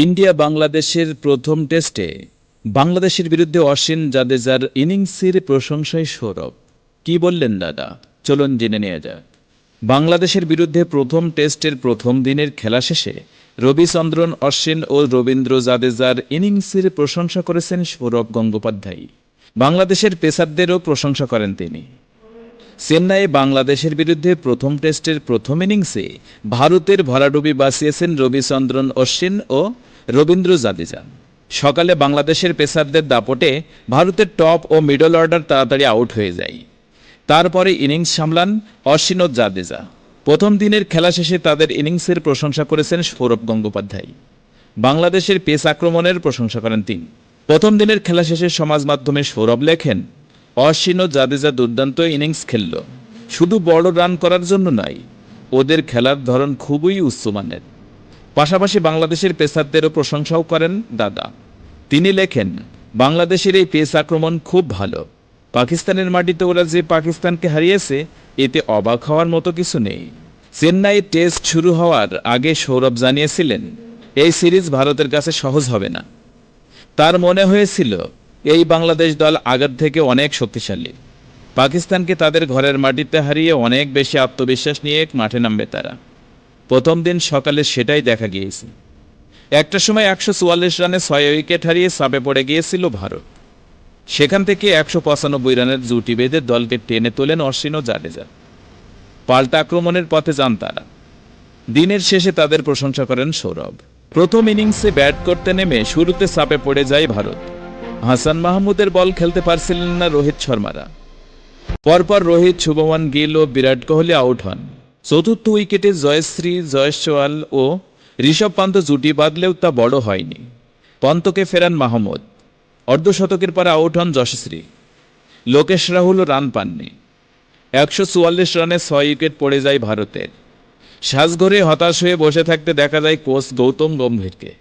India বাংলাদেশের প্রথম টেস্টে বাংলাদেশের বিরুদ্ধে অশ্বিন জাদেজার ইনিংসের প্রশংসায় সৌরভ কি বললেন দাদা, চলুন জেনে নেওয়া যাক। বাংলাদেশের বিরুদ্ধে প্রথম টেস্টের প্রথম দিনের খেলা শেষে রবিচন্দ্রন অশ্বিন ও রবীন্দ্র জাদেজার ইনিংসের প্রশংসা করেছেন সৌরভ গঙ্গোপাধ্যায়। বাংলাদেশের পেসারদেরও প্রশংসা করেন তিনি। চেন্নাইয়ে বাংলাদেশের বিরুদ্ধে প্রথম টেস্টের প্রথম ইনিংসে ভারতের ভরাডুবি বাঁচিয়েছেন রবিচন্দ্রন অশ্বিন ও রবীন্দ্র জাদেজা। সকালে বাংলাদেশের পেসারদের দাপটে ভারতের টপ ও মিডল অর্ডার তাড়াতাড়ি আউট হয়ে যায়। তারপরে ইনিংস সামলান অশ্বিন ও জাদেজা। প্রথম দিনের খেলা শেষে তাদের ইনিংসের প্রশংসা করেছেন সৌরভ গঙ্গোপাধ্যায়। বাংলাদেশের পেস আক্রমণের প্রশংসা করেন তিনি। প্রথম দিনের খেলা শেষে সমাজ মাধ্যমে সৌরভ লেখেন, অশ্বিন ও জাদেজা দুর্দান্ত ইনিংস খেলল। শুধু বড় রান করার জন্য নয়, ওদের খেলার ধরন খুবই উচ্চমানের। পাশাপাশি বাংলাদেশের পেসারদেরও প্রশংসাও করেন দাদা। তিনি লেখেন, বাংলাদেশের এই পেস আক্রমণ খুব ভালো। পাকিস্তানের মাটিতে ওরা যে পাকিস্তানকে হারিয়েছে, এতে অবাক হওয়ার মতো কিছু নেই। চেন্নাই টেস্ট শুরু হওয়ার আগে সৌরভ জানিয়েছিলেন, এই সিরিজ ভারতের কাছে সহজ হবে না। তার মনে হয়েছিল এই বাংলাদেশ দল আগের থেকে অনেক শক্তিশালী। পাকিস্তানকে তাদের ঘরের মাটিতে হারিয়ে অনেক বেশি আত্মবিশ্বাস নিয়ে মাঠে নামবে তারা। প্রথম দিন সকালে সেটাই দেখা গিয়েছে। একটা সময় 144 রানে 6 উইকেট হারিয়ে চাপে পড়ে গিয়েছিল ভারত। সেখান থেকে 195 রানের জুটি বেঁধে দলকে টেনে তোলেন অশ্বিন ও জাদেজা। পাল্টা আক্রমণের পথে যান তারা। দিনের শেষে তাদের প্রশংসা করেন সৌরভ। প্রথম ইনিংসে ব্যাট করতে নেমে শুরুতে চাপে পড়ে যায় ভারত। হাসান মাহমুদের বল খেলতে পারছিলেন না রোহিত শর্মারা। পরপর রোহিত, শুভমান গিল ও বিরাট কোহলি আউট হন। চতুর্থ উইকেটে জয়শ্রী জয়সওয়াল ও ঋষভ পান্ত জুটি বাঁধলেও তা বড় হয়নি। পন্তকে ফেরান মাহমুদ। অর্ধশতকের পরে আউট হন যশস্বী। লোকেশ রাহুলও রান পাননি। 144 রানে 6 উইকেট পড়ে যায় ভারতের। সাজঘরে হতাশ হয়ে বসে থাকতে দেখা যায় কোচ গৌতম গম্ভীরকে।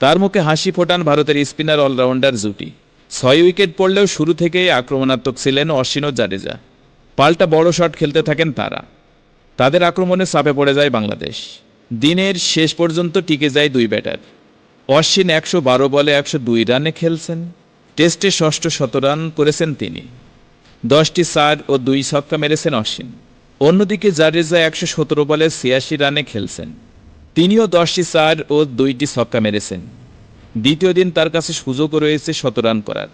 তার মুখে হাসি ফোটান ভারতের স্পিনার অলরাউন্ডার জুটি। 6 উইকেট পড়লেও শুরু থেকেই আক্রমণাত্মক ছিলেন অশ্বিন ও জাদেজা। পাল্টা বড় শট খেলতে থাকেন তারা। তাদের আক্রমণে চাপে পড়ে যায় বাংলাদেশ। দিনের শেষ পর্যন্ত টিকে যায় দুই ব্যাটার। অশ্বিন 112 বলে 102 রানে খেলছেন। টেস্টে ষষ্ঠ শতরান করেছেন তিনি। 10টি চার ও 2 ছক্কা মেরেছেন অশ্বিন। অন্যদিকে জাদেজা 117 বলে 86 রানে খেলছেন। তিনিও 10টি চার ও 2টি ছক্কা মেরেছেন। দ্বিতীয় দিন তার কাছে সুযোগও রয়েছে শতরান করার।